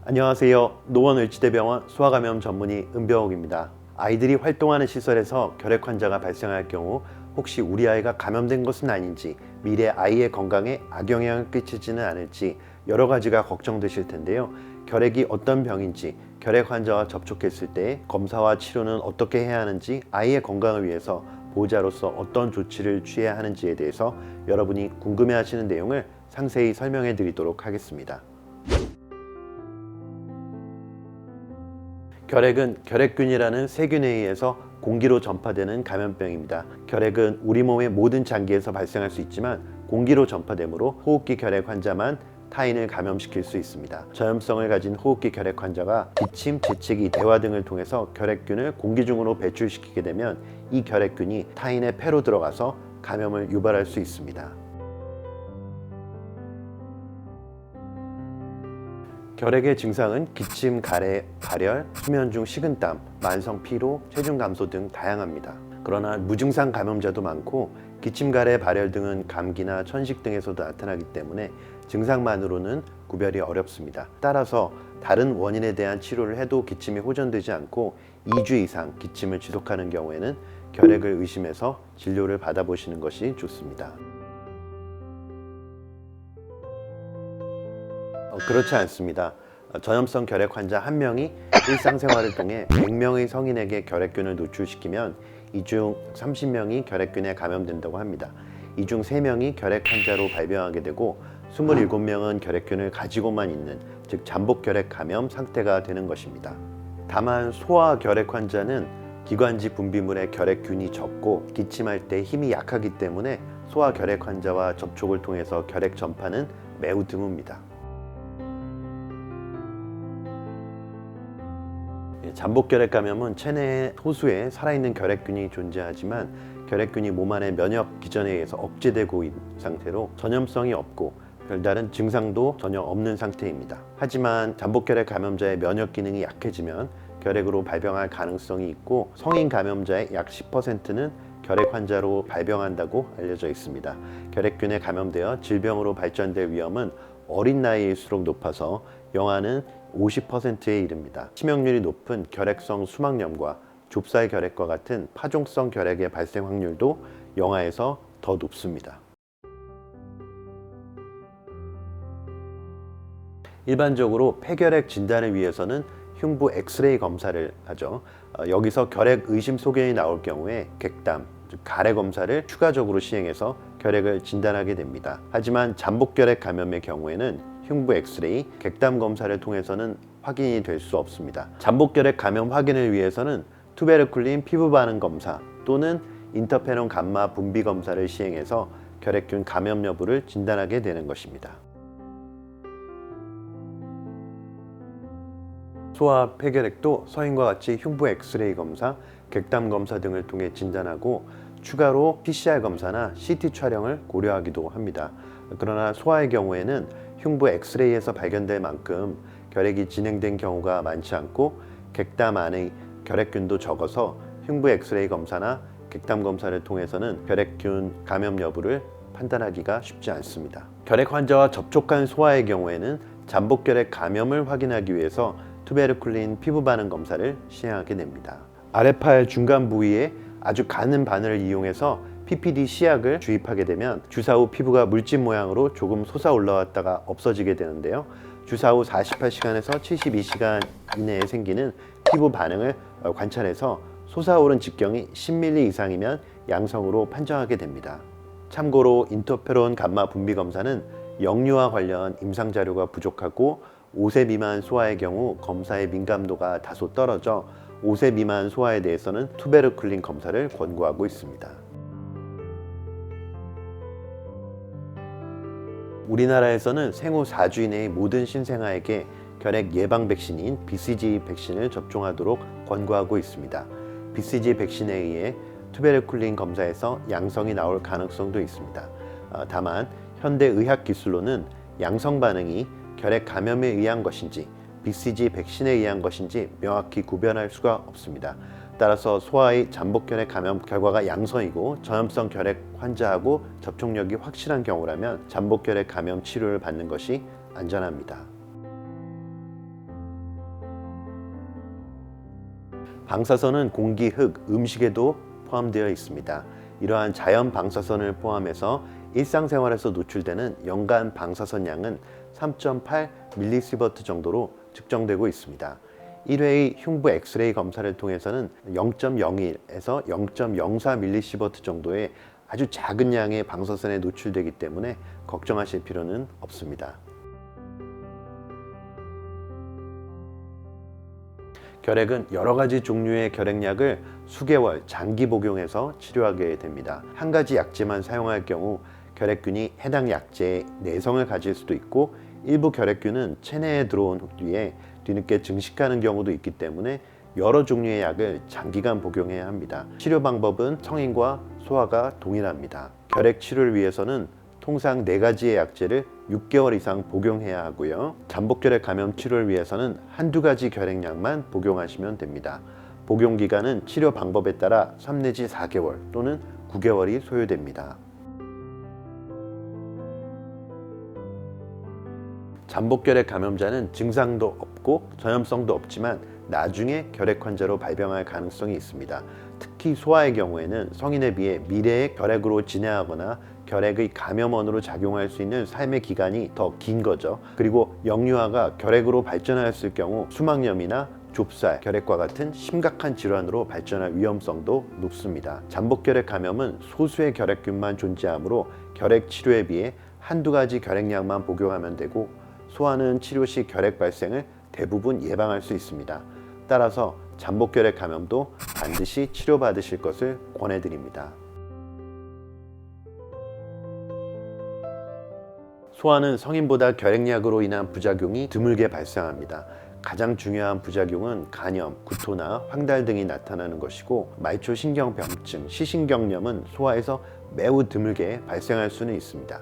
안녕하세요. 노원을지대병원 소아감염 전문의 은병욱입니다. 아이들이 활동하는 시설에서 결핵 환자가 발생할 경우 혹시 우리 아이가 감염된 것은 아닌지, 미래 아이의 건강에 악영향을 끼치지는 않을지 여러 가지가 걱정되실 텐데요. 결핵이 어떤 병인지, 결핵 환자와 접촉했을 때 검사와 치료는 어떻게 해야 하는지, 아이의 건강을 위해서 보호자로서 어떤 조치를 취해야 하는지에 대해서 여러분이 궁금해하시는 내용을 상세히 설명해 드리도록 하겠습니다. 결핵은 결핵균이라는 세균에 의해서 공기로 전파되는 감염병입니다. 결핵은 우리 몸의 모든 장기에서 발생할 수 있지만 공기로 전파되므로 호흡기 결핵 환자만 타인을 감염시킬 수 있습니다. 전염성을 가진 호흡기 결핵 환자가 기침, 재채기, 대화 등을 통해서 결핵균을 공기 중으로 배출시키게 되면 이 결핵균이 타인의 폐로 들어가서 감염을 유발할 수 있습니다. 결핵의 증상은 기침, 가래, 발열, 수면 중 식은땀, 만성 피로, 체중 감소 등 다양합니다. 그러나 무증상 감염자도 많고 기침, 가래, 발열 등은 감기나 천식 등에서도 나타나기 때문에 증상만으로는 구별이 어렵습니다. 따라서 다른 원인에 대한 치료를 해도 기침이 호전되지 않고 2주 이상 기침을 지속하는 경우에는 결핵을 의심해서 진료를 받아보시는 것이 좋습니다. 그렇지 않습니다. 전염성 결핵 환자 1명이 일상생활을 통해 100명의 성인에게 결핵균을 노출시키면 이 중 30명이 결핵균에 감염된다고 합니다. 이 중 3명이 결핵 환자로 발병하게 되고 27명은 결핵균을 가지고만 있는, 즉 잠복 결핵 감염 상태가 되는 것입니다. 다만 소아 결핵 환자는 기관지 분비물에 결핵균이 적고 기침할 때 힘이 약하기 때문에 소아 결핵 환자와 접촉을 통해서 결핵 전파는 매우 드뭅니다. 잠복 결핵 감염은 체내에 소수의 살아있는 결핵균이 존재하지만 결핵균이 몸 안의 면역 기전에 의해서 억제되고 있는 상태로 전염성이 없고 별다른 증상도 전혀 없는 상태입니다. 하지만 잠복 결핵 감염자의 면역 기능이 약해지면 결핵으로 발병할 가능성이 있고 성인 감염자의 약 10%는 결핵 환자로 발병한다고 알려져 있습니다. 결핵균에 감염되어 질병으로 발전될 위험은 어린 나이일수록 높아서 영아는 50%에 이릅니다. 치명률이 높은 결핵성 수막염과 좁쌀 결핵과 같은 파종성 결핵의 발생 확률도 영아에서 더 높습니다. 일반적으로 폐결핵 진단을 위해서는 흉부 엑스레이 검사를 하죠. 여기서 결핵 의심 소견이 나올 경우에 객담, 즉 가래 검사를 추가적으로 시행해서 결핵을 진단하게 됩니다. 하지만 잠복 결핵 감염의 경우에는 흉부 엑스레이, 객담 검사를 통해서는 확인이 될 수 없습니다. 잠복 결핵 감염 확인을 위해서는 투베르쿨린 피부 반응 검사 또는 인터페론 감마 분비 검사를 시행해서 결핵균 감염 여부를 진단하게 되는 것입니다. 소아 폐결핵도 성인과 같이 흉부 엑스레이 검사, 객담 검사 등을 통해 진단하고 추가로 PCR 검사나 CT 촬영을 고려하기도 합니다. 그러나 소아의 경우에는 흉부 엑스레이에서 발견될 만큼 결핵이 진행된 경우가 많지 않고 객담 안의 결핵균도 적어서 흉부 엑스레이 검사나 객담 검사를 통해서는 결핵균 감염 여부를 판단하기가 쉽지 않습니다. 결핵 환자와 접촉한 소아의 경우에는 잠복 결핵 감염을 확인하기 위해서 투베르쿨린 피부 반응 검사를 시행하게 됩니다. 아래팔 중간 부위에 아주 가는 바늘을 이용해서 PPD 시약을 주입하게 되면 주사 후 피부가 물집 모양으로 조금 솟아 올라왔다가 없어지게 되는데요. 주사 후 48시간에서 72시간 이내에 생기는 피부 반응을 관찰해서 솟아오른 직경이 10mm 이상이면 양성으로 판정하게 됩니다. 참고로 인터페론 감마 분비 검사는 영유아 관련 임상 자료가 부족하고 5세 미만 소아의 경우 검사의 민감도가 다소 떨어져 5세 미만 소아에 대해서는 투베르쿨린 검사를 권고하고 있습니다. 우리나라에서는 생후 4주 이내의 모든 신생아에게 결핵 예방 백신인 BCG 백신을 접종하도록 권고하고 있습니다. BCG 백신에 의해 투베르쿨린 검사에서 양성이 나올 가능성도 있습니다. 다만 현대 의학 기술로는 양성 반응이 결핵 감염에 의한 것인지 BCG 백신에 의한 것인지 명확히 구별할 수가 없습니다. 따라서 소아의 잠복 결핵 감염 결과가 양성이고 전염성 결핵 환자하고 접촉력이 확실한 경우라면 잠복 결핵 감염 치료를 받는 것이 안전합니다. 방사선은 공기, 흙, 음식에도 포함되어 있습니다. 이러한 자연 방사선을 포함해서 일상생활에서 노출되는 연간 방사선 양은 3.8mSv 정도로 측정되고 있습니다. 1회의 흉부 엑스레이 검사를 통해서는 0.01에서 0.04mSv 정도의 아주 작은 양의 방사선에 노출되기 때문에 걱정하실 필요는 없습니다. 결핵은 여러 가지 종류의 결핵약을 수개월 장기 복용해서 치료하게 됩니다. 한 가지 약제만 사용할 경우 결핵균이 해당 약제에 내성을 가질 수도 있고, 일부 결핵균은 체내에 들어온 뒤에 뒤늦게 증식하는 경우도 있기 때문에 여러 종류의 약을 장기간 복용해야 합니다. 치료 방법은 성인과 소아가 동일합니다. 결핵 치료를 위해서는 통상 4가지의 약제를 6개월 이상 복용해야 하고요. 잠복결핵 감염 치료를 위해서는 한두 가지 결핵약만 복용하시면 됩니다. 복용 기간은 치료 방법에 따라 3 내지 4개월 또는 9개월이 소요됩니다. 잠복결핵 감염자는 증상도 없고 전염성도 없지만 나중에 결핵 환자로 발병할 가능성이 있습니다. 특히 소아의 경우에는 성인에 비해 미래의 결핵으로 진행하거나 결핵의 감염원으로 작용할 수 있는 삶의 기간이 더 긴 거죠. 그리고 영유아가 결핵으로 발전하였을 경우 수막염이나 좁쌀, 결핵과 같은 심각한 질환으로 발전할 위험성도 높습니다. 잠복결핵 감염은 소수의 결핵균만 존재하므로 결핵 치료에 비해 한두 가지 결핵약만 복용하면 되고, 소아는 치료 시 결핵 발생을 대부분 예방할 수 있습니다. 따라서 잠복결핵 감염도 반드시 치료받으실 것을 권해드립니다. 소아는 성인보다 결핵약으로 인한 부작용이 드물게 발생합니다. 가장 중요한 부작용은 간염, 구토나 황달 등이 나타나는 것이고, 말초신경병증, 시신경염은 소아에서 매우 드물게 발생할 수는 있습니다.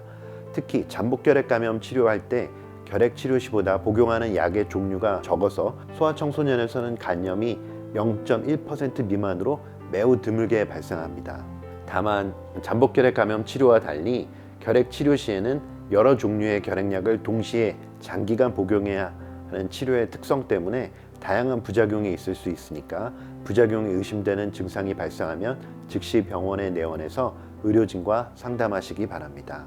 특히 잠복결핵 감염 치료할 때 결핵 치료 시보다 복용하는 약의 종류가 적어서 소아청소년에서는 간염이 0.1% 미만으로 매우 드물게 발생합니다. 다만 잠복결핵 감염 치료와 달리 결핵 치료 시에는 여러 종류의 결핵약을 동시에 장기간 복용해야 하는 치료의 특성 때문에 다양한 부작용이 있을 수 있으니까 부작용이 의심되는 증상이 발생하면 즉시 병원에 내원해서 의료진과 상담하시기 바랍니다.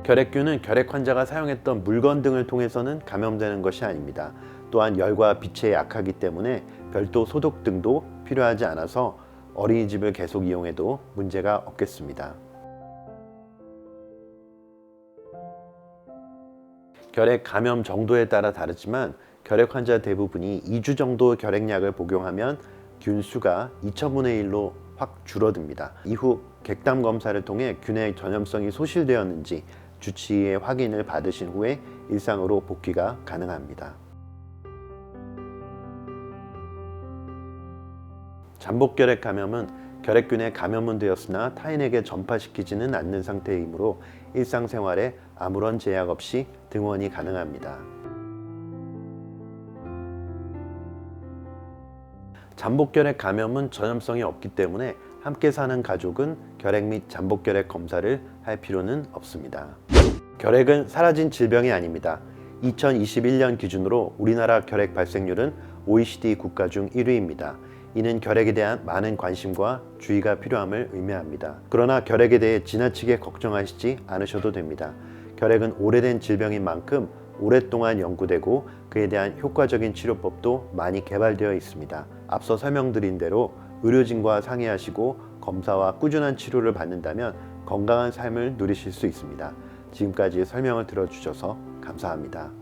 결핵균은 결핵 환자가 사용했던 물건 등을 통해서는 감염되는 것이 아닙니다. 또한 열과 빛에 약하기 때문에 별도 소독 등도 필요하지 않아서 어린이집을 계속 이용해도 문제가 없겠습니다. 결핵 감염 정도에 따라 다르지만 결핵 환자 대부분이 2주 정도 결핵약을 복용하면 균수가 2000분의 1로 확 줄어듭니다. 이후 객담 검사를 통해 균의 전염성이 소실되었는지 주치의의 확인을 받으신 후에 일상으로 복귀가 가능합니다. 잠복결핵 감염은 결핵균에 감염은 되었으나 타인에게 전파시키지는 않는 상태이므로 일상생활에 아무런 제약 없이 등원이 가능합니다. 잠복결핵 감염은 전염성이 없기 때문에 함께 사는 가족은 결핵 및 잠복결핵 검사를 할 필요는 없습니다. 결핵은 사라진 질병이 아닙니다. 2021년 기준으로 우리나라 결핵 발생률은 OECD 국가 중 1위입니다. 이는 결핵에 대한 많은 관심과 주의가 필요함을 의미합니다. 그러나 결핵에 대해 지나치게 걱정하시지 않으셔도 됩니다. 결핵은 오래된 질병인 만큼 오랫동안 연구되고 그에 대한 효과적인 치료법도 많이 개발되어 있습니다. 앞서 설명드린 대로 의료진과 상의하시고 검사와 꾸준한 치료를 받는다면 건강한 삶을 누리실 수 있습니다. 지금까지 설명을 들어주셔서 감사합니다.